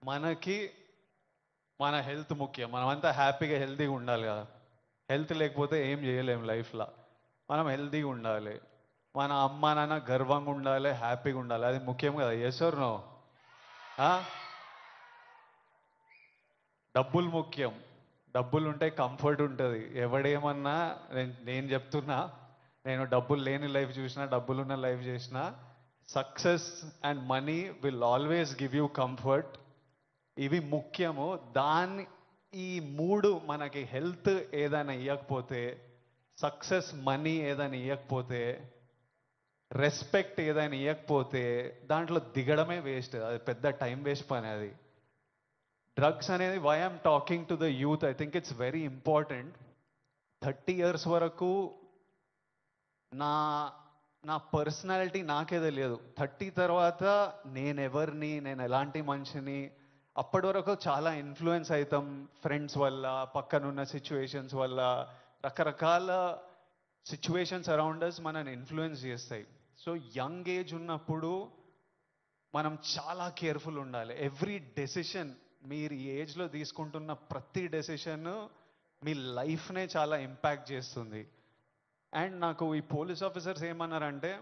మనకి మన హెల్త్ ముఖ్యం. మనమంతా హ్యాపీగా హెల్తీగా ఉండాలి కదా. హెల్త్ లేకపోతే ఏం చేయలేం లైఫ్లో. మనం హెల్తీగా ఉండాలి, మన అమ్మ నాన్న గర్వంగా ఉండాలి, హ్యాపీగా ఉండాలి. అది ముఖ్యం కదా. Yes or no? డబ్బులు ముఖ్యం. డబ్బులు ఉంటే కంఫర్ట్ ఉంటుంది. ఎవడేమన్నా నేను చెప్తున్నా, నేను డబ్బులు లేని లైఫ్ చూసినా, డబ్బులున్న లైఫ్ చేసిన, success and money will always give you comfort. ఇవి ముఖ్యము. ఈ మూడు మనకి హెల్త్ ఏదైనా ఇవ్వకపోతే, సక్సెస్ మనీ ఏదైనా ఇవ్వకపోతే, రెస్పెక్ట్ ఏదైనా ఇవ్వకపోతే దాంట్లో దిగడమే వేస్ట్. అది పెద్ద టైం వేస్ట్ పని అది. డ్రగ్స్ అనేది, why I'm talking to the youth, I think it's very important. 30 years వరకు నా నా పర్సనాలిటీ నాకే తెలియదు. 30 తర్వాత నేనెవరిని, నేను ఎలాంటి మనిషిని, అప్పటి వరకు చాలా ఇన్ఫ్లుయెన్స్ అవుతాం ఫ్రెండ్స్ వల్ల, పక్కనున్న సిచ్యువేషన్స్ వల్ల. రకరకాల సిచ్యువేషన్స్ అరౌండ్ అస్ మనని ఇన్ఫ్లుయెన్స్ చేస్తాయి. సో యంగ్ ఏజ్ ఉన్నప్పుడు మనం చాలా కేర్ఫుల్ ఉండాలి. ఎవ్రీ డెసిషన్, మీరు ఈ ఏజ్లో తీసుకుంటున్న ప్రతి డెసిషన్ మీ లైఫ్నే చాలా ఇంపాక్ట్ చేస్తుంది. అండ్ నాకు ఈ పోలీస్ ఆఫీసర్స్ ఏమన్నారంటే,